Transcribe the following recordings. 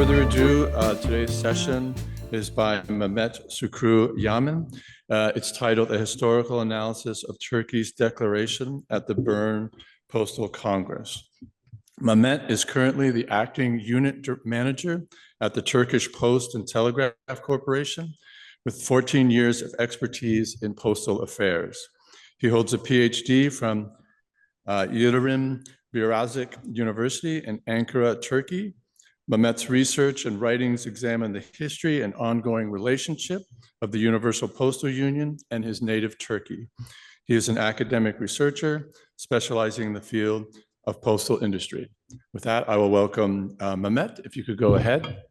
further ado, today's session is by Mehmet Sukru Yaman. It's titled A Historical Analysis of Turkey's Declaration at the Bern Postal Congress. Mehmet is currently the acting unit manager at the Turkish Post and Telegraph Corporation with 14 years of expertise in postal affairs. He holds a PhD from Yildirim Beyazıt University in Ankara, Turkey. Mehmet's research and writings examine the history and ongoing relationship of the Universal Postal Union and his native Turkey. He is an academic researcher specializing in the field of postal industry. With that, I will welcome Mehmet, if you could go ahead.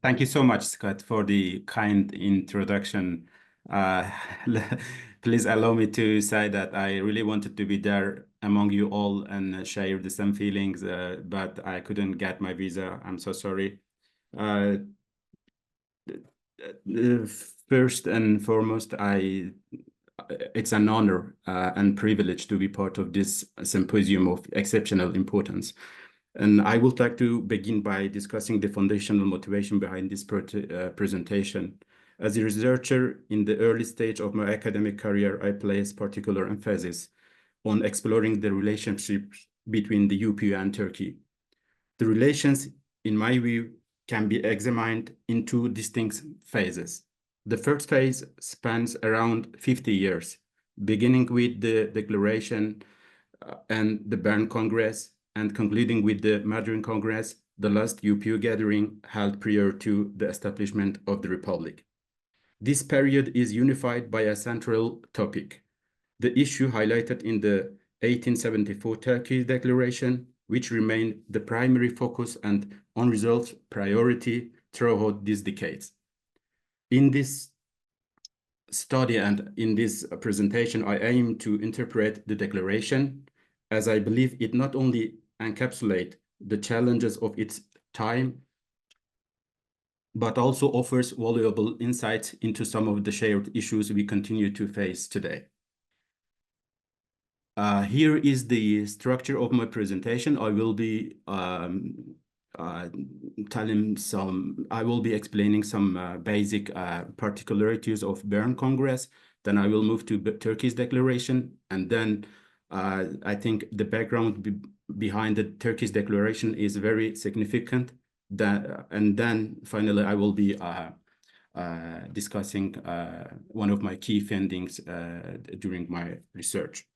Thank you so much, Scott, for the kind introduction. Please allow me to say that I really wanted to be there among you all and share the same feelings, but I couldn't get my visa. I'm so sorry. First and foremost, it's an honor and privilege to be part of this symposium of exceptional importance. And I would like to begin by discussing the foundational motivation behind this presentation. As a researcher in the early stage of my academic career, I place particular emphasis on exploring the relationship between the UPU and Turkey. The relations, in my view, can be examined in two distinct phases. The first phase spans around 50 years, beginning with the Declaration and the Bern Congress, and concluding with the Madrid Congress, the last UPU gathering held prior to the establishment of the Republic. This period is unified by a central topic, the issue highlighted in the 1874 Turkey Declaration, which remained the primary focus and unresolved priority throughout these decades. In this study and in this presentation, I aim to interpret the Declaration, as I believe it not only encapsulates the challenges of its time, but also offers valuable insights into some of the shared issues we continue to face today. Here is the structure of my presentation. I will be explaining some basic particularities of Bern Congress. Then I will move to Turkey's declaration, and then I think the background behind the Turkey's declaration is very significant. And then finally, I will be discussing one of my key findings during my research.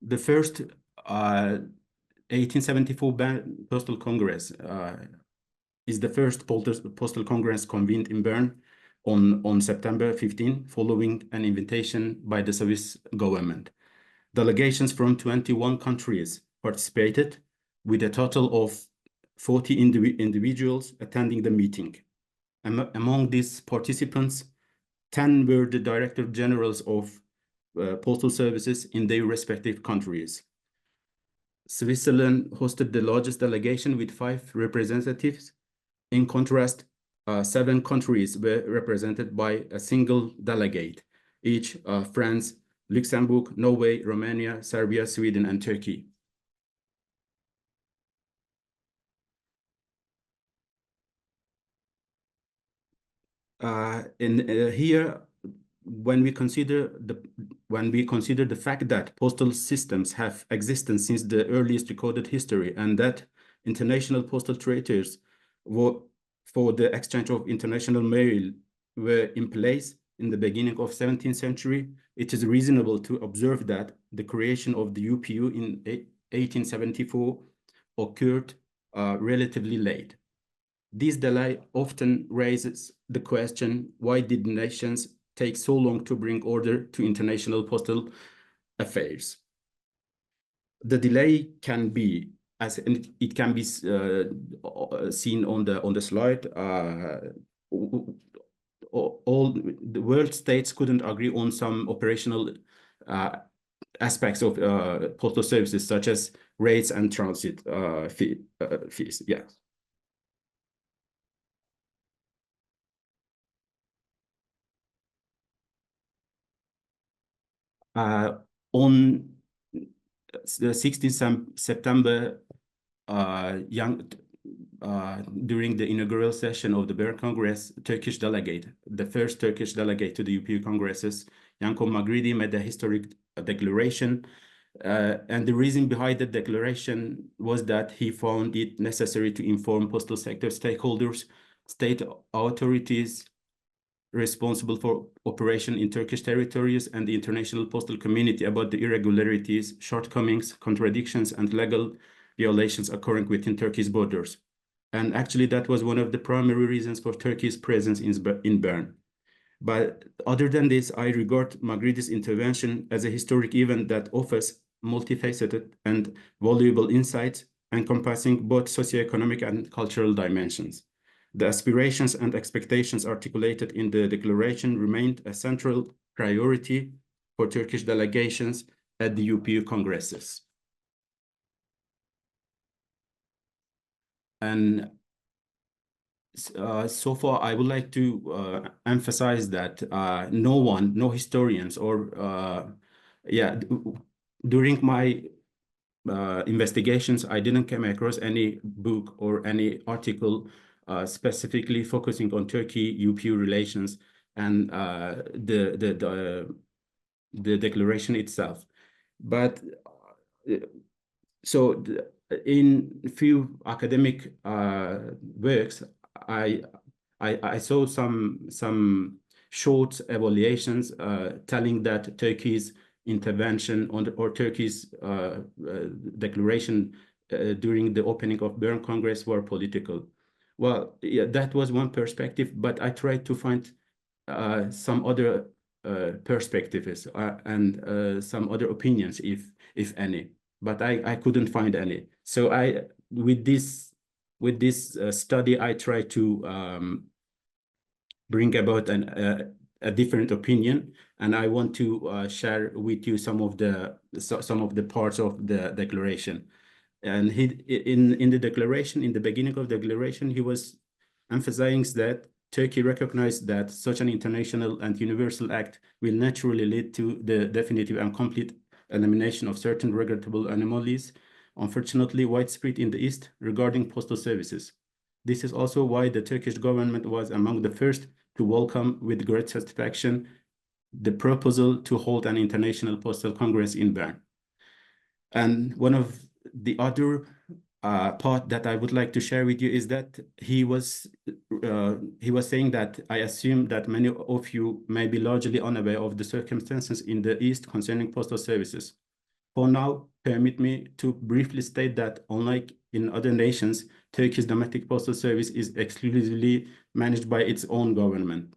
The first 1874 Postal Congress is the first postal congress convened in Bern on September 15, following an invitation by the Swiss government. Delegations from 21 countries participated, with a total of 40 individuals attending the meeting. Among these participants, 10 were the Director Generals of Postal Services in their respective countries. Switzerland hosted the largest delegation with 5 representatives. In contrast, 7 countries were represented by a single delegate, each France, Luxembourg, Norway, Romania, Serbia, Sweden, and Turkey. Here, when we consider the fact that postal systems have existed since the earliest recorded history, and that international postal treaties for the exchange of international mail were in place in the beginning of 17th century, it is reasonable to observe that the creation of the UPU in 1874 occurred relatively late. This delay often raises the question, why did nations take so long to bring order to international postal affairs? The delay can be, as it can be seen on the slide, all the world states couldn't agree on some operational aspects of postal services, such as rates and transit fees. Yeah. the 16th September, during the inaugural session of the Bern Congress, Turkish delegate, the first Turkish delegate to the UPU Congresses, Yanko Magridi, made a historic declaration. And the reason behind the declaration was that he found it necessary to inform postal sector stakeholders, state authorities responsible for operation in Turkish territories, and the international postal community about the irregularities, shortcomings, contradictions, and legal violations occurring within Turkey's borders. And actually, that was one of the primary reasons for Turkey's presence in Bern. But other than this, I regard Magridi's intervention as a historic event that offers multifaceted and valuable insights encompassing both socioeconomic and cultural dimensions. The aspirations and expectations articulated in the declaration remained a central priority for Turkish delegations at the UPU Congresses. And so far, I would like to emphasize that no historians or, during my investigations, I didn't come across any book or any article specifically focusing on Turkey-UPU relations and the declaration itself. But so in few academic works, I saw some short evaluations telling that Turkey's intervention or Turkey's declaration during the opening of Bern Congress were political. Well, yeah, that was one perspective, but I tried to find some other perspectives and some other opinions, if any, but I couldn't find any. So with this study, I tried to bring about a different opinion, and I want to share with you some of the parts of the declaration. And in the declaration, in the beginning of the declaration, he was emphasizing that Turkey recognized that such an international and universal act will naturally lead to the definitive and complete elimination of certain regrettable anomalies, unfortunately widespread in the East, regarding postal services. This is also why the Turkish government was among the first to welcome with great satisfaction the proposal to hold an International Postal Congress in Bern. And one of the other part that I would like to share with you is that he was saying that I assume that many of you may be largely unaware of the circumstances in the East concerning postal services. For now, permit me to briefly state that unlike in other nations, Turkey's domestic postal service is exclusively managed by its own government.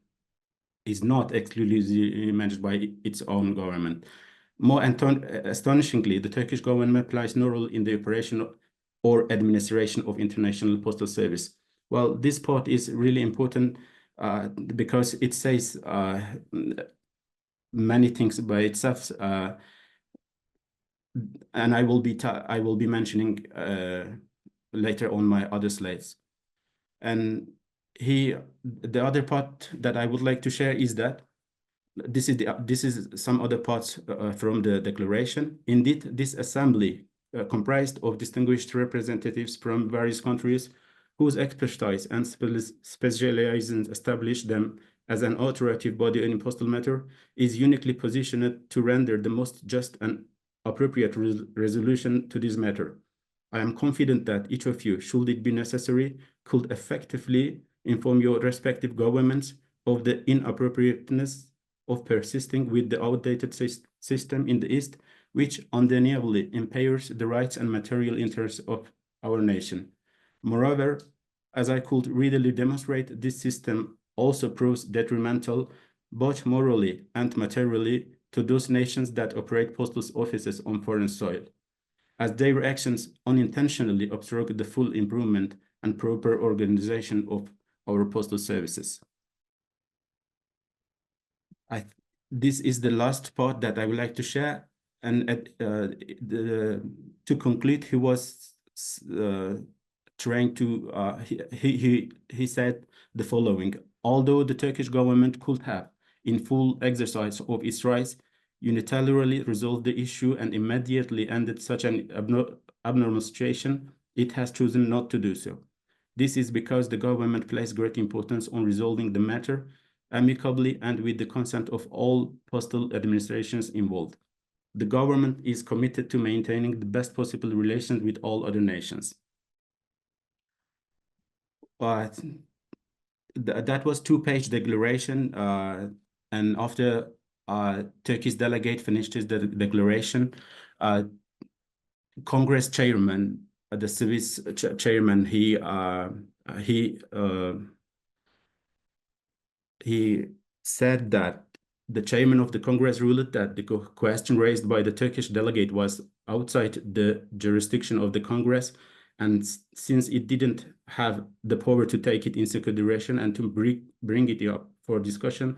Is not exclusively managed by its own government. More astonishingly, the Turkish government plays no role in the operation or administration of international postal service. Well, this part is really important because it says many things by itself, and I will be mentioning later on my other slides. And the other part that I would like to share is that this is some other parts from the declaration. Indeed, this assembly comprised of distinguished representatives from various countries whose expertise and specializations establish them as an authoritative body in postal matter, is uniquely positioned to render the most just and appropriate resolution to this matter. I am confident that each of you, should it be necessary, could effectively inform your respective governments of the inappropriateness of persisting with the outdated system in the East, which undeniably impairs the rights and material interests of our nation. Moreover, as I could readily demonstrate, this system also proves detrimental, both morally and materially, to those nations that operate postal offices on foreign soil, as their actions unintentionally obstruct the full improvement and proper organization of our postal services. This is the last part that I would like to share. And to conclude, he was trying to, he said the following: although the Turkish government could have, in full exercise of its rights, unilaterally resolve the issue and immediately ended such an abnormal situation, it has chosen not to do so. This is because the government placed great importance on resolving the matter amicably and with the consent of all postal administrations involved. The government is committed to maintaining the best possible relations with all other nations. That was two-page declaration, and after Turkey's delegate finished his declaration, Congress chairman, the Swiss chairman, he said that the chairman of the Congress ruled that the question raised by the Turkish delegate was outside the jurisdiction of the Congress, and since it didn't have the power to take it into consideration and to bring it up for discussion,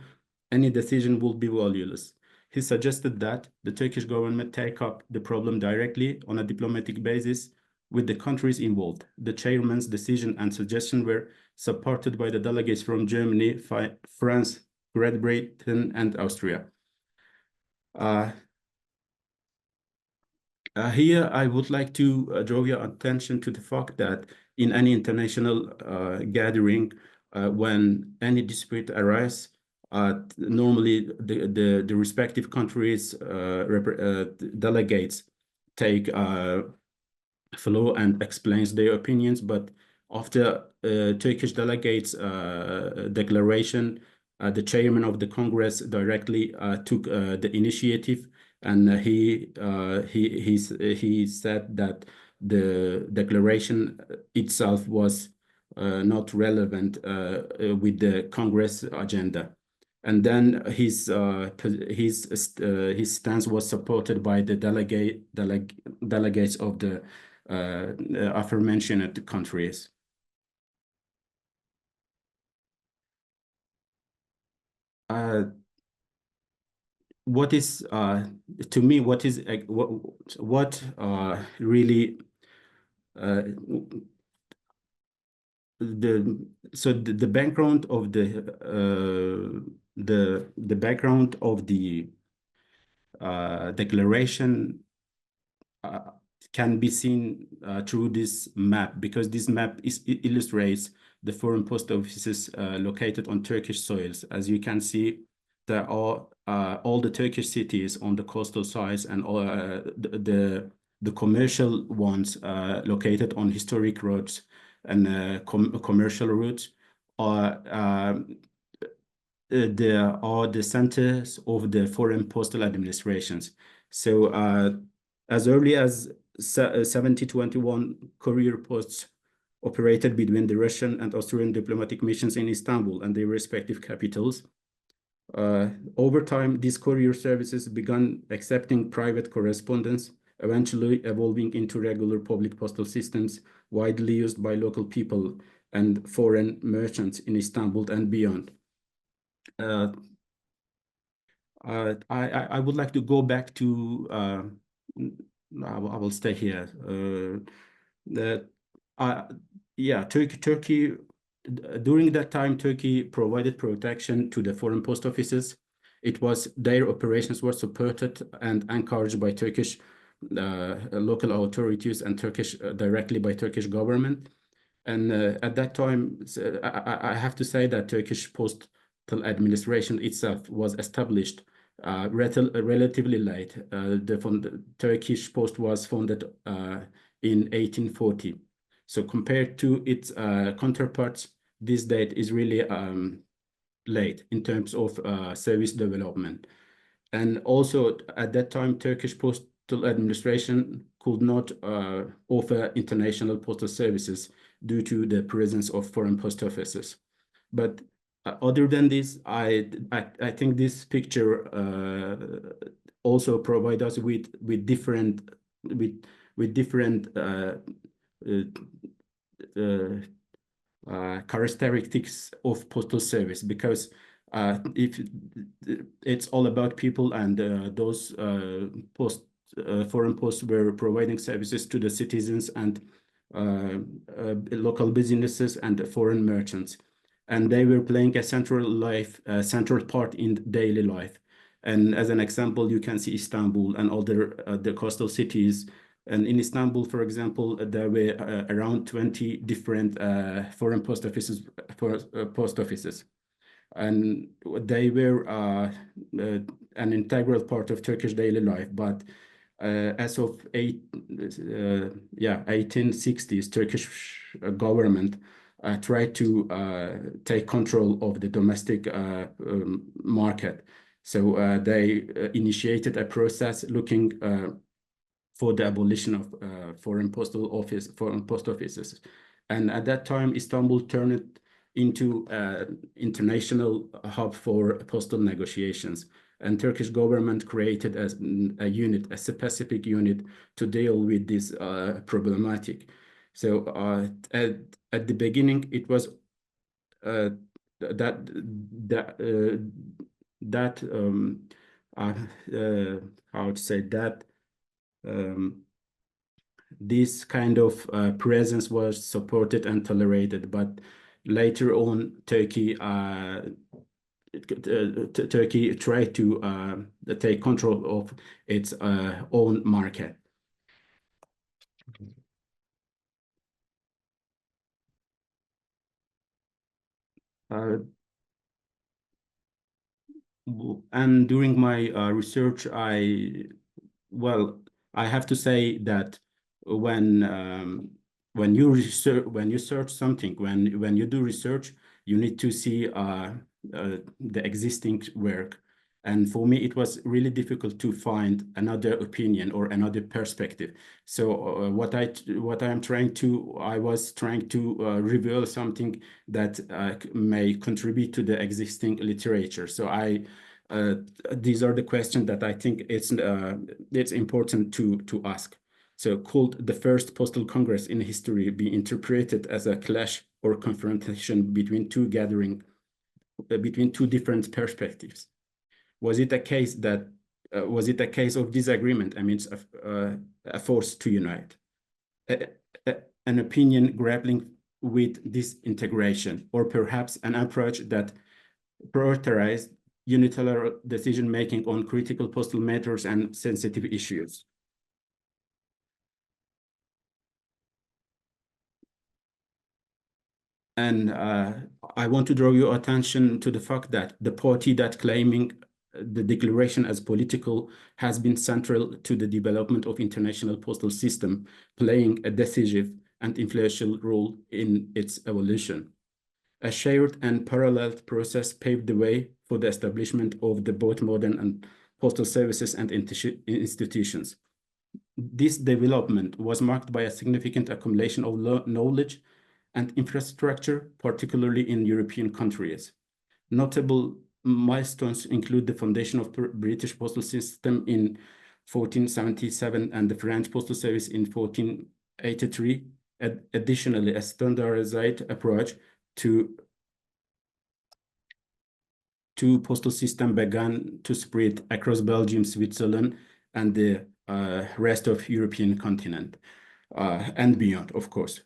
any decision would be valueless. He suggested that the Turkish government take up the problem directly on a diplomatic basis with the countries involved. The chairman's decision and suggestion were supported by the delegates from Germany, France, Great Britain, and Austria. Here, I would like to draw your attention to the fact that in any international gathering, when any dispute arises, normally the respective countries' delegates take floor and explains their opinions. But after Turkish delegates' declaration, the chairman of the Congress directly took the initiative, and he said that the declaration itself was not relevant with the Congress agenda. And then his stance was supported by the delegates of the aforementioned countries. What is to me, what is really the background of the background of the declaration can be seen through this map, because this map illustrates the foreign post offices located on Turkish soils. As you can see, there are all the Turkish cities on the coastal sides, and all the commercial ones located on historic roads and commercial routes are the centers of the foreign postal administrations. So as early as 1721, courier posts operated between the Russian and Austrian diplomatic missions in Istanbul and their respective capitals. Over time, these courier services began accepting private correspondence, eventually evolving into regular public postal systems widely used by local people and foreign merchants in Istanbul and beyond. I would like to go back to, I will stay here. Turkey, during that time, Turkey provided protection to the foreign post offices. Their operations were supported and encouraged by Turkish local authorities and directly by Turkish government. And at that time, I have to say that Turkish postal administration itself was established relatively late. The Turkish Post was founded in 1840. So compared to its counterparts, this date is really late in terms of service development. And also at that time, Turkish Postal Administration could not offer international postal services due to the presence of foreign post offices. But other than this, I think this picture also provides us with different characteristics of postal service, because if it's all about people, and those foreign posts were providing services to the citizens and local businesses and foreign merchants, and they were playing a central part in daily life. And as an example, you can see Istanbul and other the coastal cities. And in Istanbul, for example, there were around 20 different foreign post offices, and they were an integral part of Turkish daily life. But as of 1860s, Turkish government tried to take control of the domestic market. So they initiated a process looking for the abolition of foreign post offices. And at that time, Istanbul turned into international hub for postal negotiations. And Turkish government created a unit, a specific unit to deal with this problematic. So at the beginning, it was how to say that this kind of presence was supported and tolerated, but later on, Turkey tried to take control of its own market. And during my research, I have to say that when you search something, when you do research, you need to see the existing work. And for me, it was really difficult to find another opinion or another perspective. So I was trying to reveal something that may contribute to the existing literature. So these are the questions that I think it's important to ask. So could the first postal congress in history be interpreted as a clash or confrontation between two different perspectives? Was it a case of disagreement? I mean, a force to unite, an opinion grappling with this integration, or perhaps an approach that prioritized unilateral decision-making on critical postal matters and sensitive issues. And I want to draw your attention to the fact that the party that claiming the declaration as political has been central to the development of international postal system, playing a decisive and influential role in its evolution. A shared and parallel process paved the way for the establishment of the both modern and postal services and institutions. This development was marked by a significant accumulation of knowledge and infrastructure, particularly in European countries. Notable milestones include the foundation of the British postal system in 1477 and the French postal service in 1483. Additionally, a standardized approach to postal system began to spread across Belgium, Switzerland, and the rest of European continent and beyond, of course.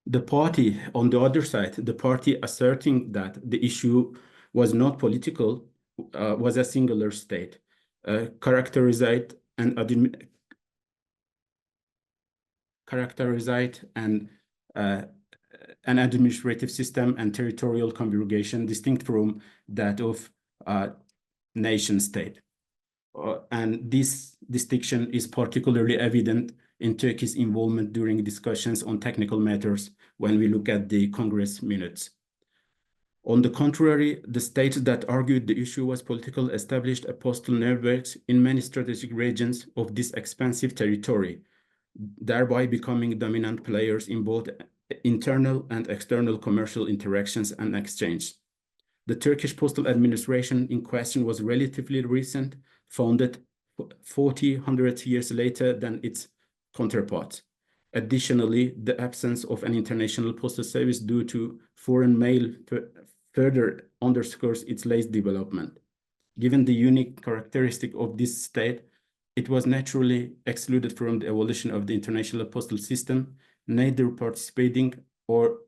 The party, on the other side, the party asserting that the issue was not political, was a singular state, characterized an administrative system and territorial congregation distinct from that of nation state. And this distinction is particularly evident in Turkey's involvement during discussions on technical matters when we look at the Congress minutes. On the contrary, the states that argued the issue was political established a postal networks in many strategic regions of this expansive territory, thereby becoming dominant players in both internal and external commercial interactions and exchange. The Turkish postal administration in question was relatively recent, founded 100 years later than its counterparts. Additionally, the absence of an international postal service due to foreign mail further underscores its late development. Given the unique characteristic of this state, it was naturally excluded from the evolution of the international postal system, neither participating or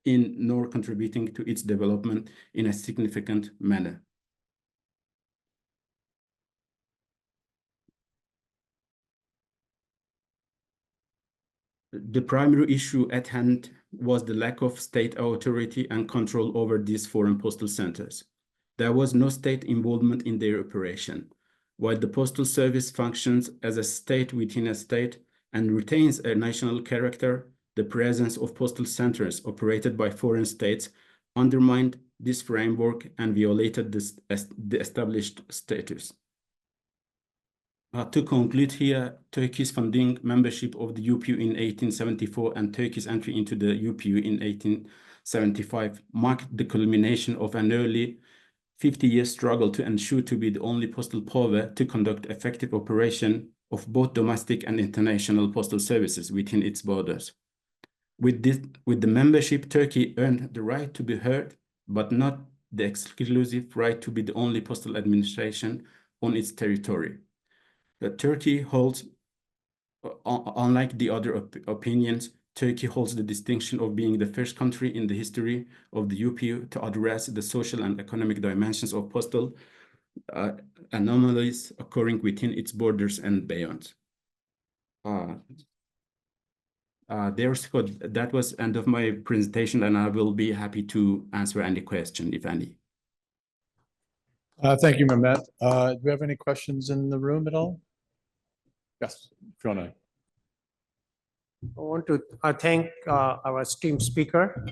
in nor contributing to its development in a significant manner. The primary issue at hand was the lack of state authority and control over these foreign postal centers. There was no state involvement in their operation. While the Postal Service functions as a state within a state and retains a national character, the presence of postal centers operated by foreign states undermined this framework and violated the established status. To conclude here, Turkey's founding membership of the UPU in 1874 and Turkey's entry into the UPU in 1875 marked the culmination of an early 50-year struggle to ensure to be the only postal power to conduct effective operation of both domestic and international postal services within its borders. With the membership, Turkey earned the right to be heard, but not the exclusive right to be the only postal administration on its territory. Turkey holds, unlike the other opinions, Turkey holds the distinction of being the first country in the history of the UPU to address the social and economic dimensions of postal anomalies occurring within its borders and beyond. That was end of my presentation, and I will be happy to answer any question, if any. Thank you, Mehmet. Do we have any questions in the room at all? Yes, Fiona. I want to thank our esteemed speaker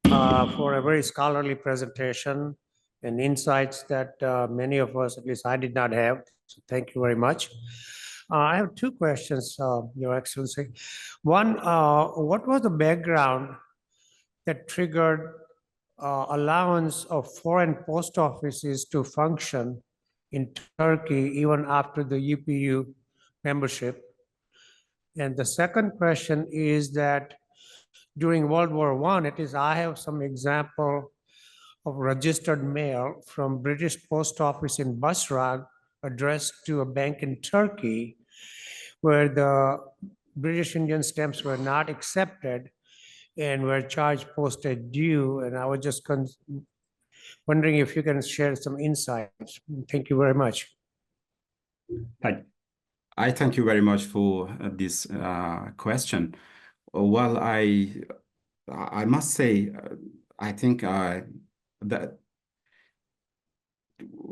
for a very scholarly presentation and insights that many of us, at least I did not have. So thank you very much. I have two questions, Your Excellency. One, what was the background that triggered allowance of foreign post offices to function in Turkey even after the UPU membership? And the second question is that during World War I, I have some example of registered mail from British post office in Basra addressed to a bank in Turkey, where the British Indian stamps were not accepted and were charged postage due. And I was just wondering if you can share some insights. Thank you very much. I thank you very much for this question. Well, I must say, I think that,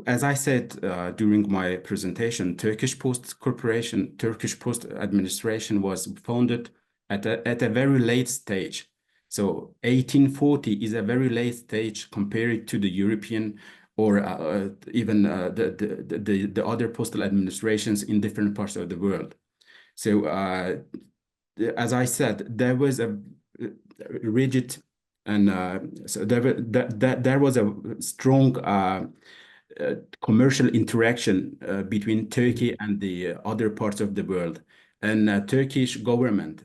as I said during my presentation, Turkish Post Corporation, Turkish Post Administration was founded at a very late stage. So 1840 is a very late stage compared to the European or even the other postal administrations in different parts of the world. So as I said, there was a rigid and so there was a strong commercial interaction between Turkey and the other parts of the world. And Turkish government,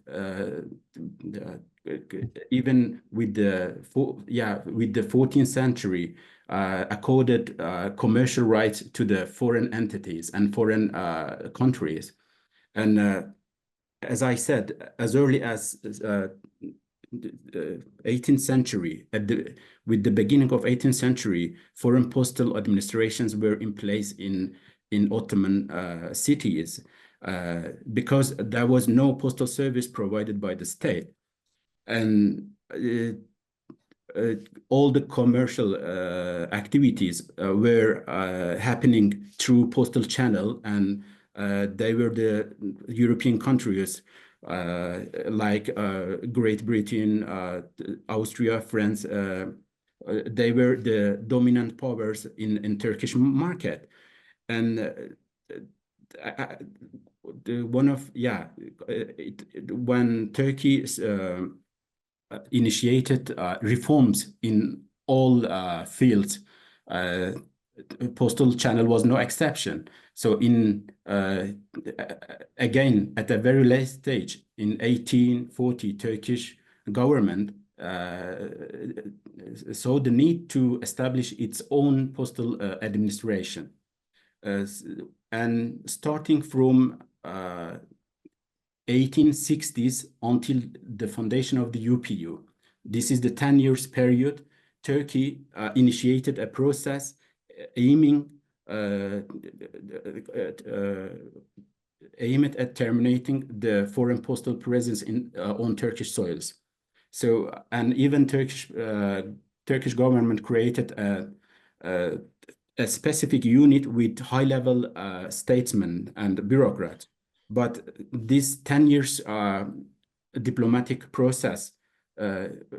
even with the 14th century, accorded commercial rights to the foreign entities and foreign countries. And as I said, as early as the 18th century, with the beginning of 18th century, foreign postal administrations were in place in Ottoman cities because there was no postal service provided by the state. And all the commercial activities were happening through postal channel, and they were the European countries like Great Britain, Austria, France. They were the dominant powers in Turkish market. And when Turkey initiated reforms in all fields, postal channel was no exception. So again, at a very late stage in 1840, Turkish government saw the need to establish its own postal administration. And starting from 1860s until the foundation of the UPU, This is the 10 years period. Turkey initiated a process aiming aimed at terminating the foreign postal presence on Turkish soils. So, and even Turkish government created a specific unit with high-level statesmen and bureaucrats. But this 10 years diplomatic process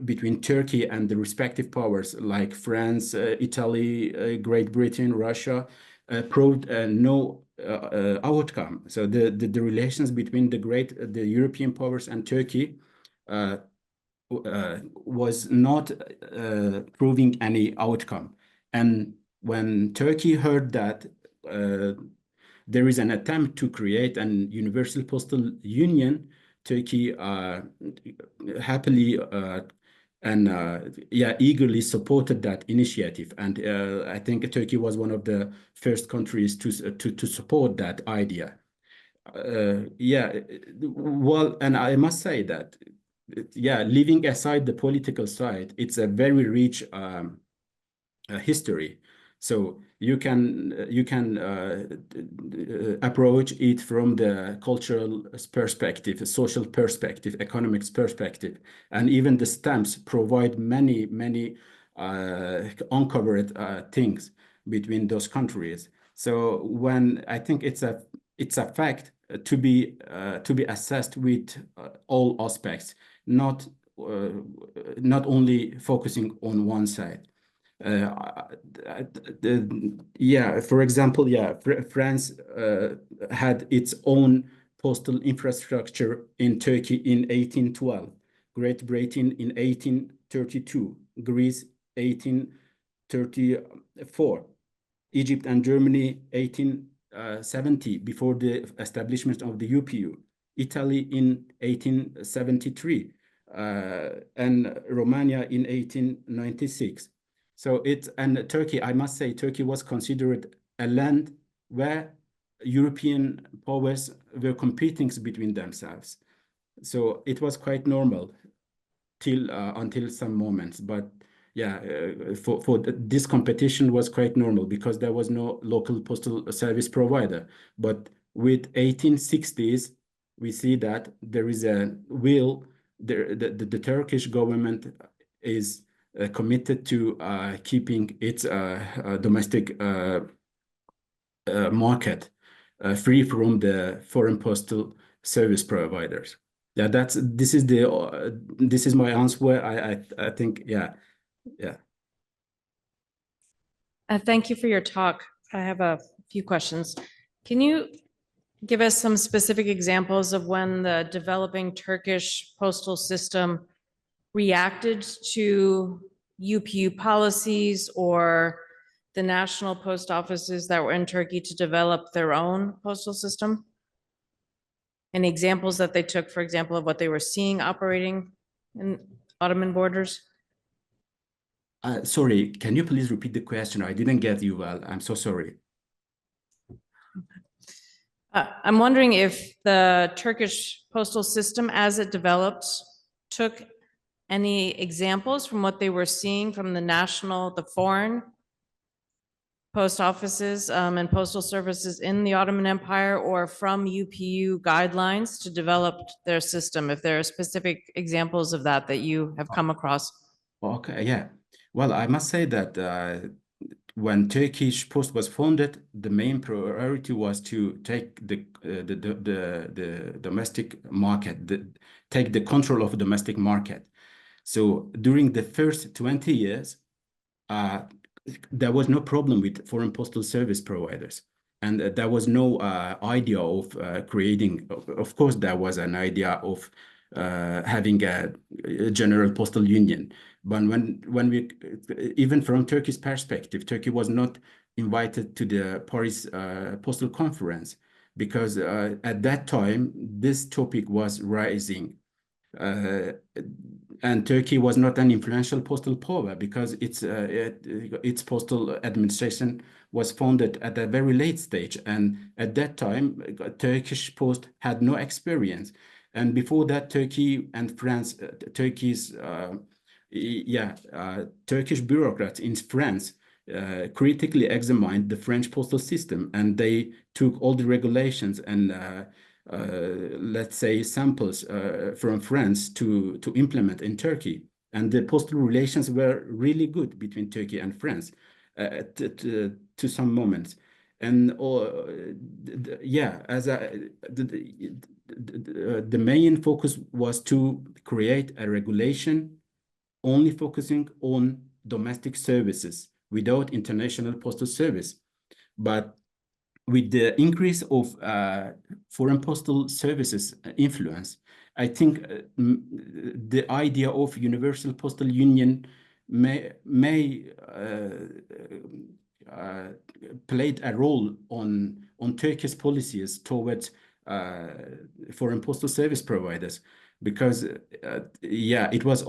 between Turkey and the respective powers like France, Italy, Great Britain, Russia, proved no outcome. So the relations between the European powers and Turkey was not proving any outcome. And when Turkey heard that there is an attempt to create an Universal Postal Union, Turkey happily and eagerly supported that initiative. And I think Turkey was one of the first countries to support that idea. Well, and I must say that, leaving aside the political side, it's a very rich history. So you can approach it from the cultural perspective, social perspective, economics perspective, and even the stamps provide many uncovered things between those countries. So when I think it's a fact to be assessed with all aspects, not only focusing on one side. For example, France had its own postal infrastructure in Turkey in 1812, Great Britain in 1832, Greece 1834, Egypt and Germany 1870, before the establishment of the UPU, Italy in 1873, and Romania in 1896. So and Turkey, I must say, Turkey was considered a land where European powers were competing between themselves. So it was quite normal until some moments. But this competition was quite normal because there was no local postal service provider. But with 1860s, we see that there is a will. The Turkish government is committed to keeping its domestic market free from the foreign postal service providers. This is my answer. I think Thank you for your talk. I have a few questions. Can you give us some specific examples of when the developing Turkish postal system reacted to UPU policies or the national post offices that were in Turkey to develop their own postal system? Any examples that they took, for example, of what they were seeing operating in Ottoman borders? Sorry, can you please repeat the question? I didn't get you well. I'm so sorry. I'm wondering if the Turkish postal system, as it developed, took any examples from what they were seeing from the foreign post offices and postal services in the Ottoman Empire, or from UPU guidelines to develop their system, if there are specific examples of that you have come across. Okay, yeah. Well, I must say that when Turkish Post was founded, the main priority was to take the domestic market, take the control of the domestic market. So during the first 20 years, there was no problem with foreign postal service providers. And there was no idea of creating, of course, there was an idea of having a general postal union. But when we, even from Turkey's perspective, Turkey was not invited to the Paris Postal Conference because at that time, this topic was rising. And Turkey was not an influential postal power because its postal administration was founded at a very late stage. And at that time, Turkish Post had no experience. And before that, Turkey and France, Turkey's Turkish bureaucrats in France critically examined the French postal system, and they took all the regulations and let's say samples from France to implement in Turkey. And the postal relations were really good between Turkey and France to some moments. And the main focus was to create a regulation only focusing on domestic services without international postal service. But with the increase of foreign postal services influence, I think the idea of Universal Postal Union may played a role on Turkey's policies towards foreign postal service providers, because it was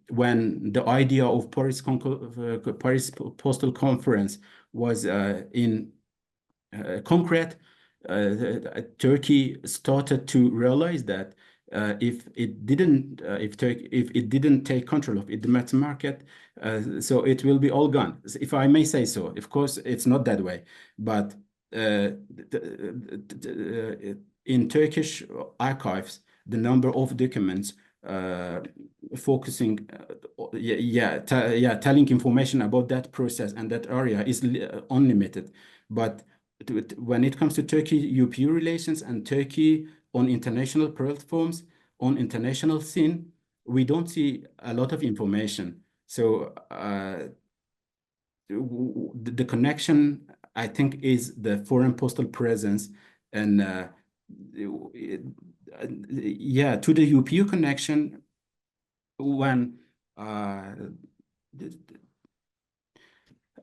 when the idea of Paris Postal Conference was in concrete, Turkey started to realize that if it didn't take control of it, the mass market, so it will be all gone, if I may say so. Of course, it's not that way, but in Turkish archives, the number of documents focusing, telling information about that process and that area is unlimited. But when it comes to Turkey-UPU relations and Turkey on international platforms, on international scene, we don't see a lot of information. So the connection, I think, is the foreign postal presence, and to the UPU connection, when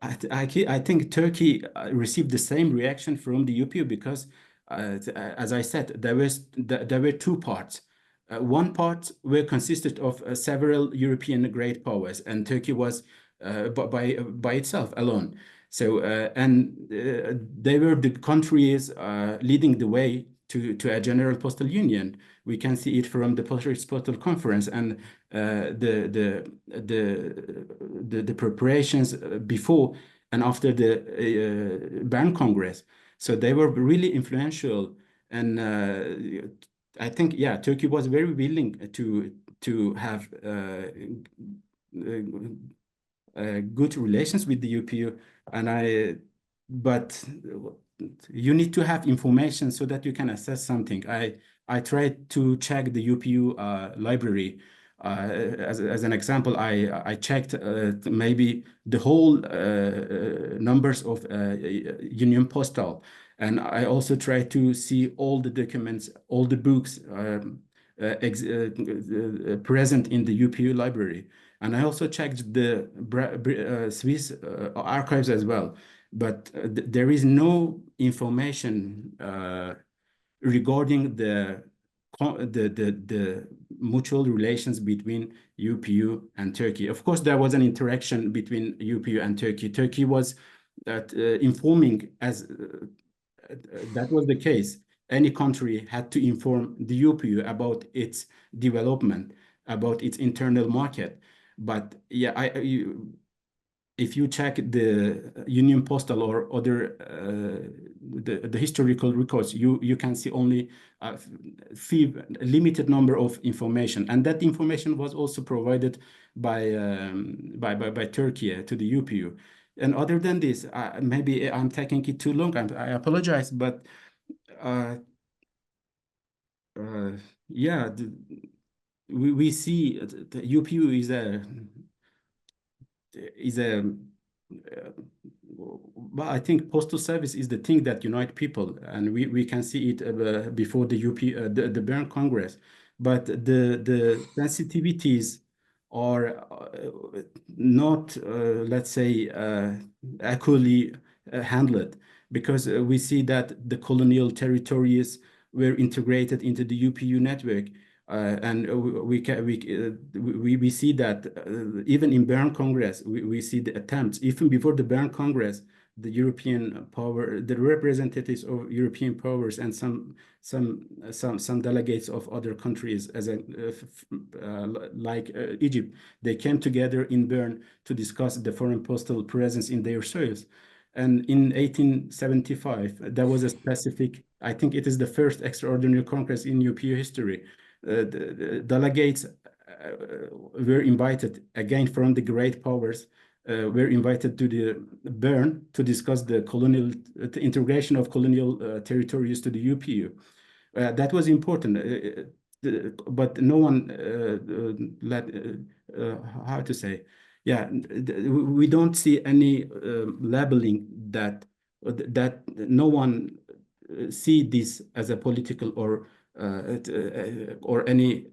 I think Turkey received the same reaction from the UPU, because as I said, there were two parts. One part consisted of several European great powers, and Turkey was by itself alone. So they were the countries leading the way to a general postal union. We can see it from the Paris Postal Conference and the preparations before and after the Bern Congress. So they were really influential, and I think Turkey was very willing to have good relations with the UPU, but you need to have information so that you can assess something. I tried to check the UPU library. As an example, I checked maybe the whole numbers of Union Postal, and I also tried to see all the documents, all the books present in the UPU library. And I also checked the Swiss archives as well. But there is no information regarding the mutual relations between UPU and Turkey. Of course, there was an interaction between UPU and Turkey. Turkey was informing, as that was the case. Any country had to inform the UPU about its development, about its internal market. But if you check the Union Postal or other the historical records, you can see only a limited number of information, and that information was also provided by Turkey to the UPU. And other than this, maybe I'm taking it too long. I apologize, but we see the UPU well, I think postal service is the thing that unite people, and we can see it before the the Bern Congress. But the sensitivities are not, let's say, equally handled, because we see that the colonial territories were integrated into the UPU network. And we see that even in Bern Congress, we see the attempts. Even before the Bern Congress, the European power, the representatives of European powers, and some delegates of other countries, as like Egypt, they came together in Bern to discuss the foreign postal presence in their soils. And in 1875, there was a specific, I think it is the first extraordinary congress in UPU history. The delegates were invited again from the great powers, were invited to the Bern to discuss the the integration of colonial territories to the UPU. That was important, but no one how to say, yeah, we don't see any labeling that no one see this as a political or any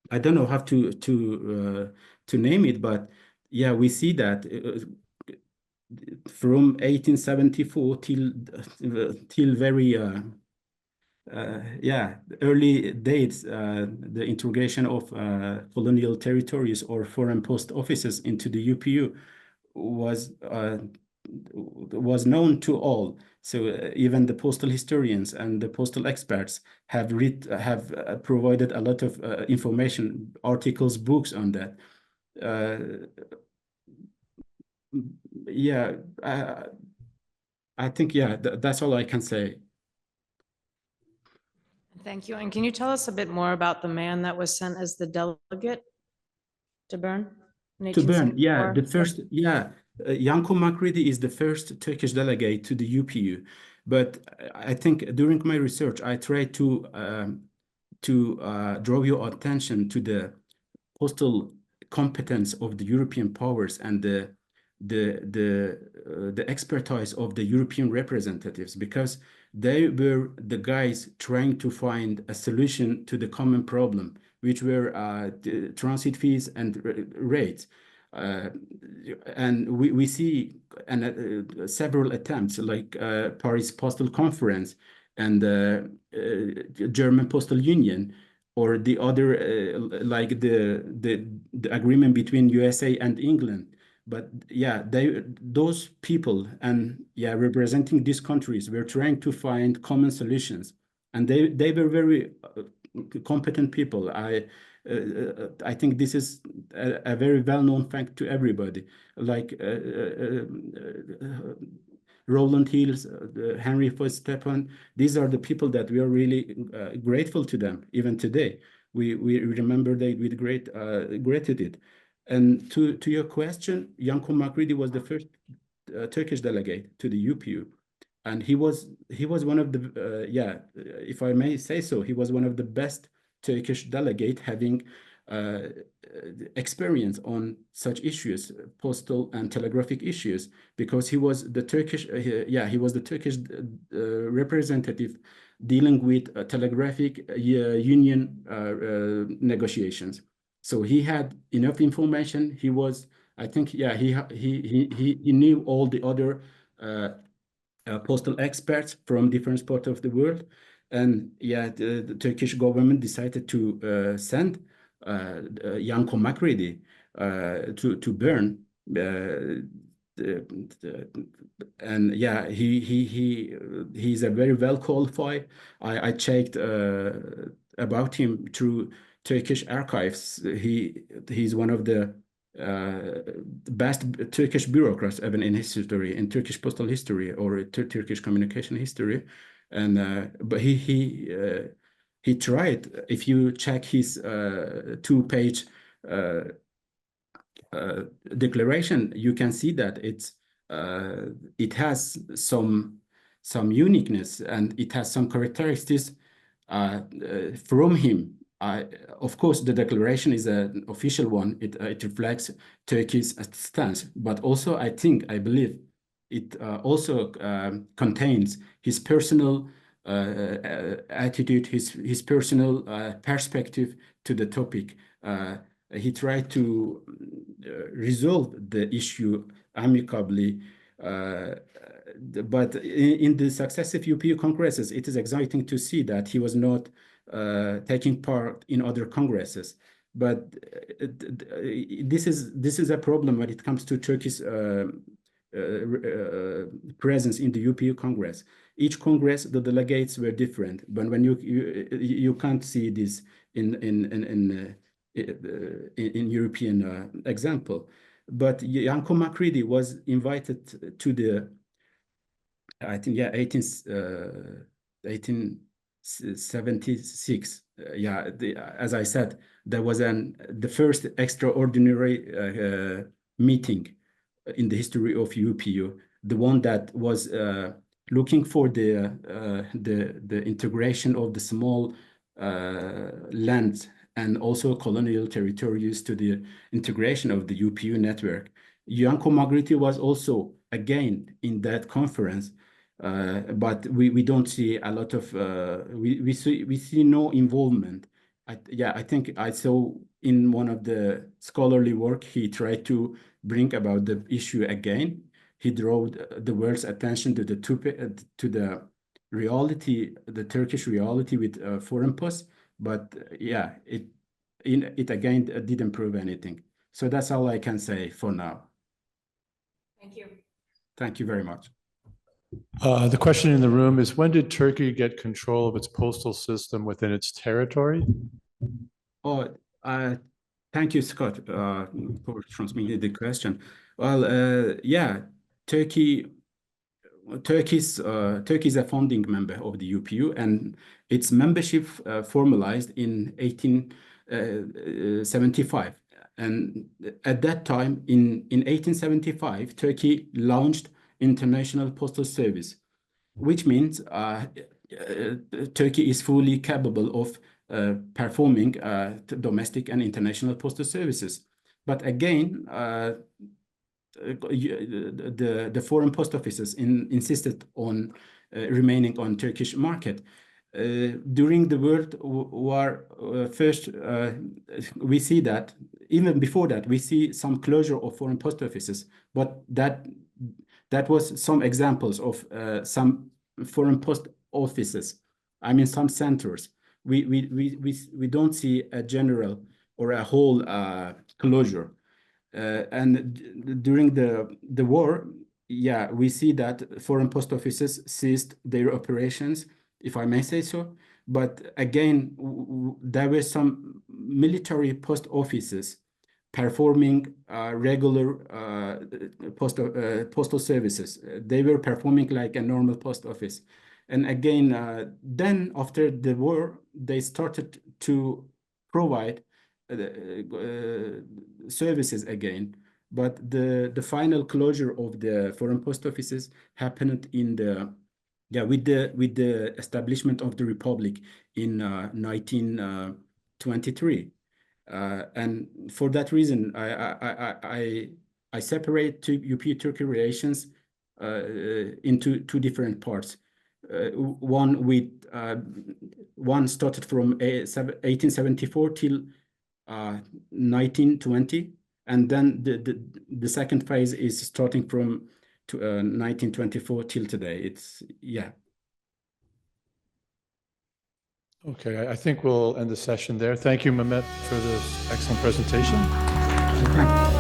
I don't know how to name it, but yeah, we see that from 1874 till very yeah, early dates, the integration of colonial territories or foreign post offices into the UPU was known to all. So even the postal historians and the postal experts have provided a lot of information, articles, books on that. Yeah, I think, yeah, that's all I can say. Thank you. And can you tell us a bit more about the man that was sent as the delegate to Bern? To Bern, yeah, 1874? the first, yeah, Yanko Makridi is the first Turkish delegate to the UPU. But I think during my research, I tried to draw your attention to the postal competence of the European powers and the expertise of the European representatives, because they were the guys trying to find a solution to the common problem, which were the transit fees and rates. And we see several attempts like Paris Postal Conference and German Postal Union, or the other like the agreement between USA and England. But yeah, those people and yeah, representing these countries were trying to find common solutions, and they were very competent people. I think this is a very well-known fact to everybody. Like Roland Hills, Henry Stepan, these are the people that we are really grateful to them even today. We remember them with great gratitude. And to your question, Yanko Makridi was the first Turkish delegate to the UPU. And he was one of the, yeah, if I may say so, he was one of the best Turkish delegate having experience on such issues, postal and telegraphic issues, because he was the Turkish, he was the Turkish representative dealing with telegraphic union negotiations. So he had enough information. He was, I think, yeah, he knew all the other postal experts from different parts of the world. And yeah, the Turkish government decided to send Yanko Makridi to Bern. And yeah, he's a very well qualified. I checked about him through Turkish archives. He's one of the best Turkish bureaucrats even in history, in Turkish postal history or Turkish communication history. And but he tried. If you check his 2-page declaration, you can see that it has some uniqueness and it has some characteristics from him. Of course, the declaration is an official one. It reflects Turkey's stance, but also I believe it also contains his personal attitude, his personal perspective to the topic. He tried to resolve the issue amicably. But in the successive UPU congresses, it is exciting to see that he was not taking part in other congresses. But this is a problem when it comes to Turkey's presence in the UPU Congress. Each Congress, the delegates were different, but when you can't see this in European example. But Yanko Macready was invited to the, I think, 1876. As I said, there was the first extraordinary meeting in the history of UPU, the one that was looking for the integration of the small lands and also colonial territories to the integration of the UPU network. Yanko Macready was also again in that conference, but we don't see a lot of we see no involvement. I think I saw in one of the scholarly work he tried to bring about the issue again. He drew the world's attention to the reality, the Turkish reality with foreign posts, but it again didn't prove anything. So that's all I can say for now. Thank you. Thank you very much. The question in the room is, when did Turkey get control of its postal system within its territory? Oh, thank you, Scott, for transmitting the question. Well, Turkey is a founding member of the UPU, and its membership formalized in 1875. And at that time, in 1875, Turkey launched International Postal Service, which means Turkey is fully capable of performing domestic and international postal services. But again, the foreign post offices insisted on remaining on Turkish market. During the World War first, we see that even before that, we see some closure of foreign post offices, but that was some examples of some foreign post offices. I mean, some centers. We don't see a general or a whole closure. And during the war, we see that foreign post offices ceased their operations, if I may say so. But again, there were some military post offices performing regular postal services. They were performing like a normal post office. And again, then after the war, they started to provide services again. But the final closure of the foreign post offices happened in with the establishment of the Republic in 1923. And for that reason, I separate UPU-Turkey relations into two different parts. One started from 1874 till 1920, and then the second phase is starting from 1924 till today. Okay, I think we'll end the session there. Thank you, Mehmet, for this excellent presentation. Thank you.